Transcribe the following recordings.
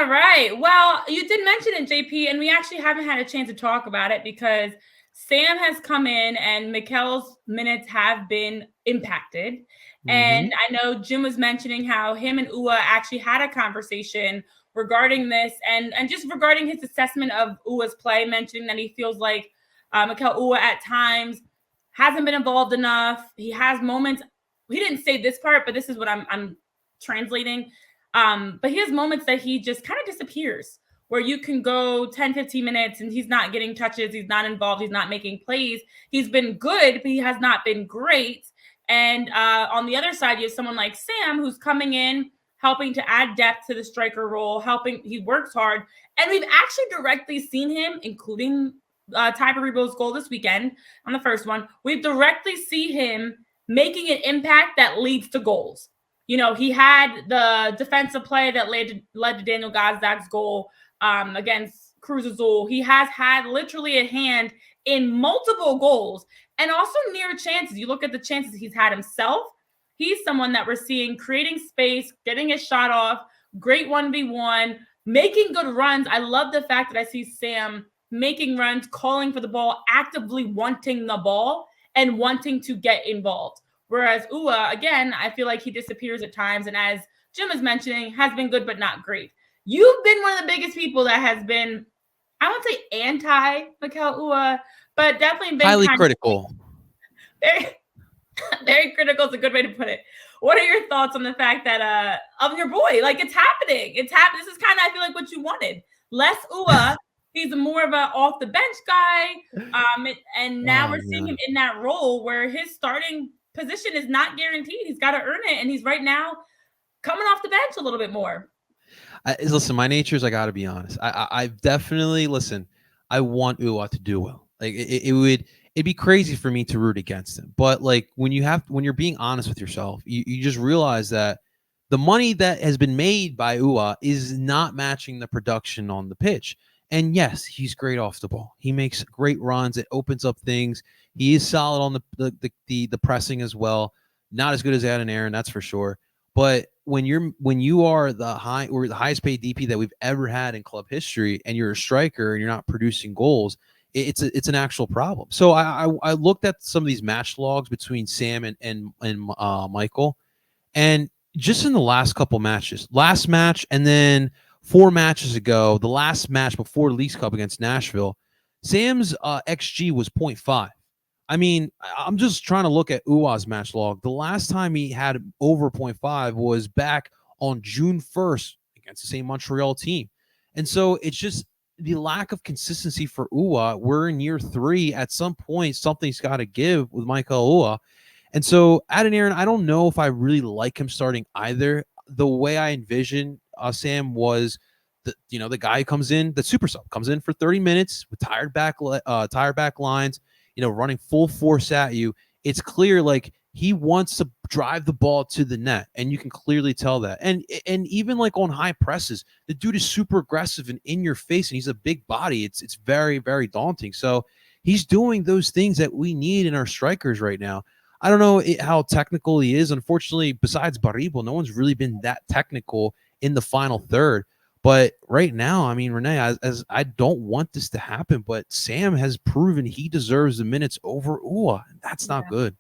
All right. Well, you did mention it, JP, and we actually haven't had a chance to talk about it because Sam has come in and Mikael's minutes have been impacted. Mm-hmm. And I know Jim was mentioning how him and Ua actually had a conversation regarding this and just regarding his assessment of Ua's play, mentioning that he feels like Mikael Ua at times hasn't been involved enough. He has moments. He didn't say this part, but this is what I'm translating. But he has moments that he just kind of disappears where you can go 10, 15 minutes and he's not getting touches. He's not involved. He's not making plays. He's been good, but he has not been great. And on the other side, you have someone like Sam who's coming in, helping to add depth to the striker role, he works hard. And we've actually directly seen him, including Ty Peribo's goal this weekend on the first one. We've directly see him making an impact that leads to goals. You know, he had the defensive play that led to Daniel Gazdag's goal against Cruz Azul. He has had literally a hand in multiple goals and also near chances. You look at the chances he's had himself. He's someone that we're seeing creating space, getting his shot off, great 1v1, making good runs. I love the fact that I see Sam making runs, calling for the ball, actively wanting the ball and wanting to get involved. Whereas Ua, again, I feel like he disappears at times. And as Jim is mentioning, has been good, but not great. You've been one of the biggest people that has been, I won't say anti-Mikael Ua, but definitely been Highly kind critical. of very, very critical is a good way to put it. What are your thoughts on the fact that of your boy? Like, it's happening. It's happening. This is kind of, I feel like, what you wanted. Less Ua. He's more of a off the bench guy. And now we're seeing him in that role where his starting position is not guaranteed. He's got to earn it. And he's right now coming off the bench a little bit more. Listen, my nature is I got to be honest. I definitely, listen, I want Ua to do well. Like it'd be crazy for me to root against him. But like when you're being honest with yourself, you just realize that the money that has been made by Ua is not matching the production on the pitch. And yes, he's great off the ball. He makes great runs. It opens up things. He is solid on the pressing as well. Not as good as Adeniran, that's for sure. But when you are the highest paid DP that we've ever had in club history, and you're a striker and you're not producing goals, it's an actual problem. So I looked at some of these match logs between Sam and Michael, and just in the last couple matches, last match and then 4 matches ago, the last match before Leagues Cup against Nashville, Sam's XG was 0.5. I mean, I'm just trying to look at Ua's match log. The last time he had over 0.5 was back on June 1st against the same Montreal team. And so it's just the lack of consistency for Ua. We're in year 3. At some point, something's got to give with Mikael Ua. And so Adeniran, I don't know if I really like him starting either. The way I envision Sam was the guy who comes in, the super sub, comes in for 30 minutes with tired back lines, running full force at you. It's clear like he wants to drive the ball to the net, and you can clearly tell that. And even like on high presses, the dude is super aggressive and in your face, and he's a big body. It's very, very daunting. So he's doing those things that we need in our strikers right now. I don't know how technical he is. Unfortunately, besides Baribo, no one's really been that technical in the final third. But right now, I mean, Renee, as I don't want this to happen, but Sam has proven he deserves the minutes over Ua. That's not good.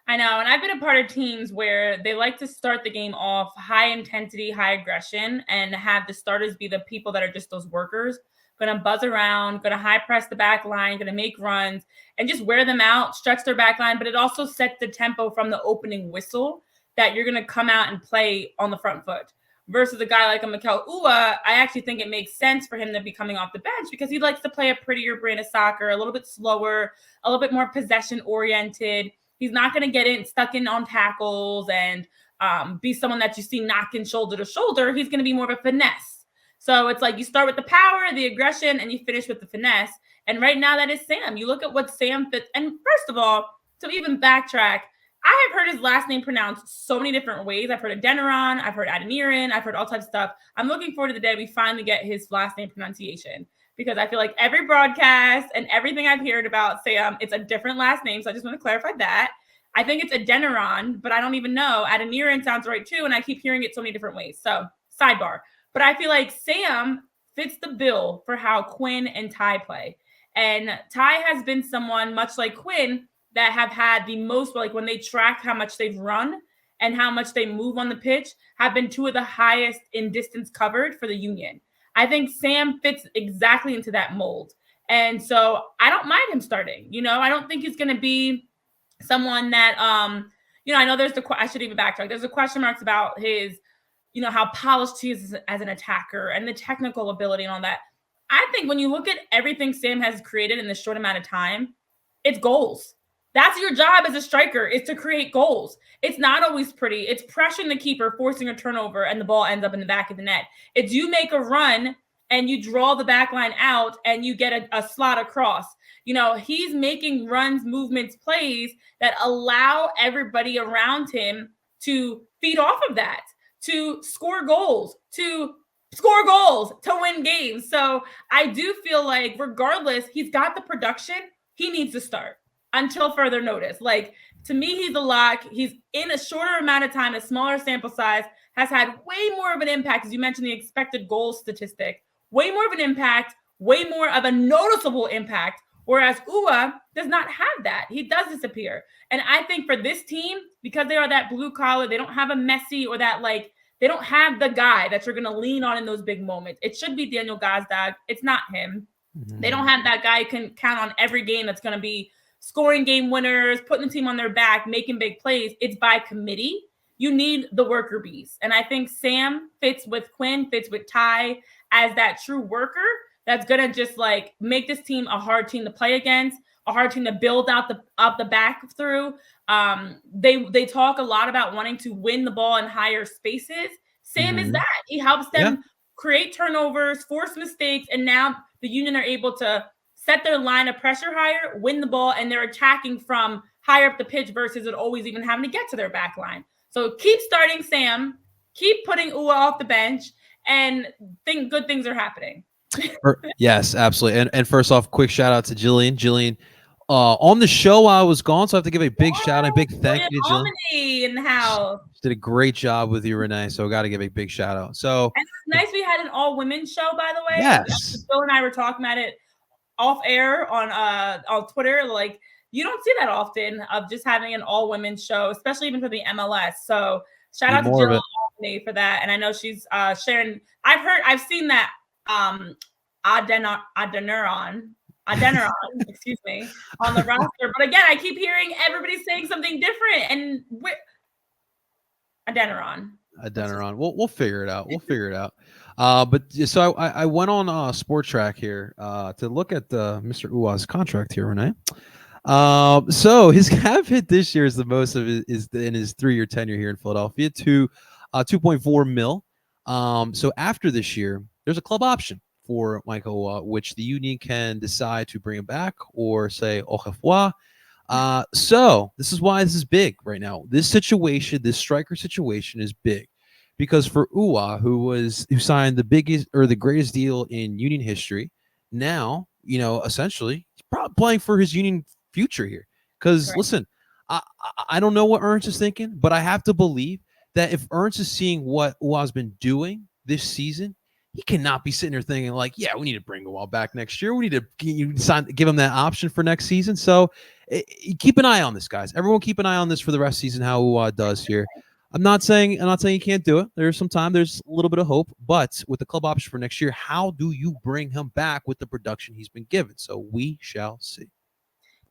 I know. And I've been a part of teams where they like to start the game off high intensity, high aggression, and have the starters be the people that are just those workers, going to buzz around, going to high press the back line, going to make runs and just wear them out, stretch their back line. But it also sets the tempo from the opening whistle that you're going to come out and play on the front foot. Versus a guy like a Mikael Uhre, I actually think it makes sense for him to be coming off the bench because he likes to play a prettier brand of soccer, a little bit slower, a little bit more possession-oriented. He's not going to get stuck in on tackles and be someone that you see knocking shoulder to shoulder. He's going to be more of a finesse. So it's like you start with the power, the aggression, and you finish with the finesse. And right now that is Sam. You look at what Sam fits. And first of all, to even backtrack, I have heard his last name pronounced so many different ways. I've heard Adeniran, I've heard Adeniran, I've heard all types of stuff. I'm looking forward to the day we finally get his last name pronunciation because I feel like every broadcast and everything I've heard about Sam, it's a different last name. So I just want to clarify that. I think it's Adeniran, but I don't even know. Adeniran sounds right too, and I keep hearing it so many different ways. So sidebar. But I feel like Sam fits the bill for how Quinn and Ty play. And Ty has been someone, much like Quinn, that have had the most, like when they track how much they've run and how much they move on the pitch, have been two of the highest in distance covered for the Union. I think Sam fits exactly into that mold. And so I don't mind him starting. I don't think he's going to be someone that, I know I should even backtrack. There's a question marks about his, how polished he is as an attacker and the technical ability and all that. I think when you look at everything Sam has created in this short amount of time, it's goals. That's your job as a striker, is to create goals. It's not always pretty. It's pressuring the keeper, forcing a turnover, and the ball ends up in the back of the net. It's you make a run and you draw the back line out and you get a slot across. He's making runs, movements, plays that allow everybody around him to feed off of that, to score goals, to win games. So I do feel like regardless, he's got the production. He needs to start until further notice. Like, to me, he's a lock. He's in a shorter amount of time, a smaller sample size, has had way more of an impact, as you mentioned, the expected goals statistic, way more of an impact, way more of a noticeable impact, whereas Uhre does not have that. He does disappear. And I think for this team, because they are that blue collar, they don't have a Messi or that, like, they don't have the guy that you're going to lean on in those big moments. It should be Daniel Gazdag. It's not him. Mm-hmm. They don't have that guy who can count on every game that's going to be scoring game winners, putting the team on their back, making big plays. It's by committee. You need the worker bees. And I think Sam fits with Quinn, fits with Ty as that true worker that's going to just like make this team a hard team to play against, a hard team to build out the back through. They talk a lot about wanting to win the ball in higher spaces. Sam is that. He helps them create turnovers, force mistakes, and now the Union are able to set their line of pressure higher, win the ball, and they're attacking from higher up the pitch versus it always even having to get to their back line. So keep starting Sam, keep putting Uhre off the bench, and think good things are happening. Yes, absolutely. And first off, quick shout out to Jillian. Jillian, on the show I was gone, so I have to give a big shout out, a big thank you to Jillian. In the house. She did a great job with you, Renee. So I got to give a big shout out. So and it's nice we had an all women show, by the way. Yes. Bill and I were talking about it off air on Twitter. Like, you don't see that often of just having an all women show, especially even for the MLS. So shout out to Jill Albany for that. And I know she's sharing. I've seen that Adeniran, excuse me, on the roster. But again, I keep hearing everybody saying something different. And Adeniran. We'll figure it out. But so I went on Sport Track here to look at Mr. Uhre's contract here, Renee. So his cap hit this year is the most of is in his 3-year tenure here in Philadelphia to 2.4 mil. So after this year, there's a club option for Mikael Uhre, which the Union can decide to bring him back or say au revoir. So this is why this is big right now. This striker situation is big because for Uhre, who signed the biggest or the greatest deal in Union history, now, essentially he's probably playing for his Union future here. Because listen, I don't know what Ernst is thinking, but I have to believe that if Ernst is seeing what Uhre's been doing this season, he cannot be sitting there thinking like, yeah, we need to bring Uhre back next year. We need to give him that option for next season. So keep an eye on this, guys. Everyone keep an eye on this for the rest of the season, how Uhre does here. I'm not saying you can't do it. There's some time. There's a little bit of hope. But with the club option for next year, how do you bring him back with the production he's been given? So we shall see.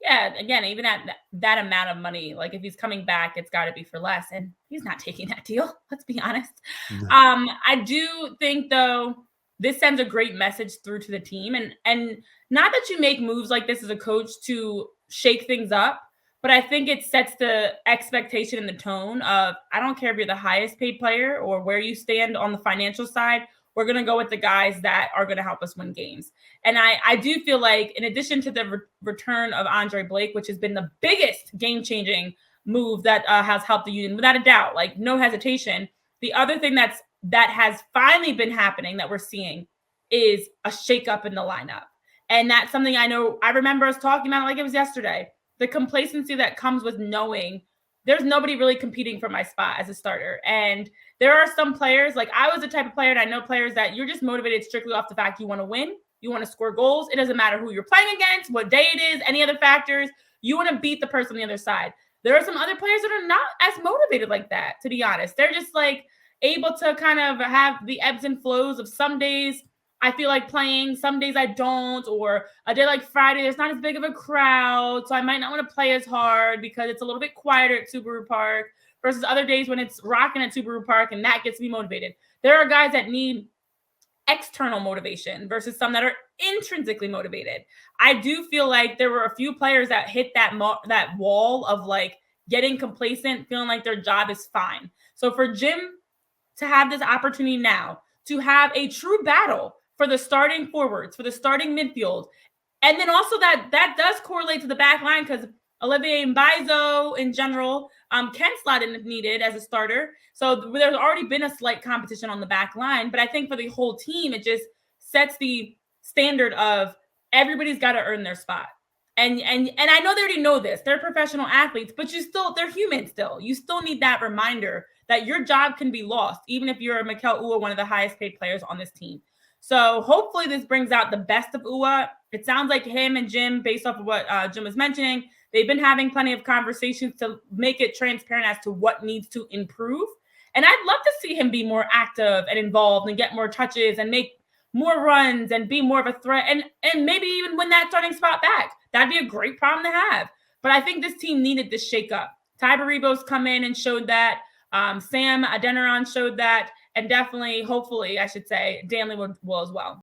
Yeah, again, even at that amount of money, like if he's coming back, it's got to be for less. And he's not taking that deal. Let's be honest. No. I do think, though, this sends a great message through to the team. And not that you make moves like this as a coach to shake things up, but I think it sets the expectation and the tone of, I don't care if you're the highest paid player or where you stand on the financial side, we're going to go with the guys that are going to help us win games. And I do feel like, in addition to the return of Andre Blake, which has been the biggest game-changing move that has helped the Union, without a doubt, like no hesitation, the other thing that has finally been happening that we're seeing is a shakeup in the lineup. And that's something I remember us talking about it like it was yesterday. The complacency that comes with knowing there's nobody really competing for my spot as a starter. And there are some players, like I was the type of player, and I know players that you're just motivated strictly off the fact you want to win, you want to score goals. It doesn't matter who you're playing against, what day it is, any other factors. You want to beat the person on the other side. There are some other players that are not as motivated like that, to be honest. They're just like able to kind of have the ebbs and flows of some days I feel like playing, some days I don't, or a day like Friday, there's not as big of a crowd, so I might not want to play as hard because it's a little bit quieter at Subaru Park versus other days when it's rocking at Subaru Park, and that gets me motivated. There are guys that need external motivation versus some that are intrinsically motivated. I do feel like there were a few players that hit that wall of like getting complacent, feeling like their job is fine. So for Jim to have this opportunity now to have a true battle for the starting forwards, for the starting midfield. And then also that does correlate to the back line because Olivier Mbaizo in general can slot in if needed as a starter. So there's already been a slight competition on the back line, but I think for the whole team, it just sets the standard of everybody's got to earn their spot. And I know they already know this. They're professional athletes, but they're human still. You still need that reminder that your job can be lost, even if you're a Mikael Uhre, one of the highest paid players on this team. So hopefully this brings out the best of Uhre. It sounds like him and Jim, based off of what Jim was mentioning, they've been having plenty of conversations to make it transparent as to what needs to improve. And I'd love to see him be more active and involved and get more touches and make more runs and be more of a threat and maybe even win that starting spot back. That'd be a great problem to have. But I think this team needed this shakeup. Ty Baribo's come in and showed that. Sam Adeniran showed that. And definitely, hopefully, I should say, Danley will as well.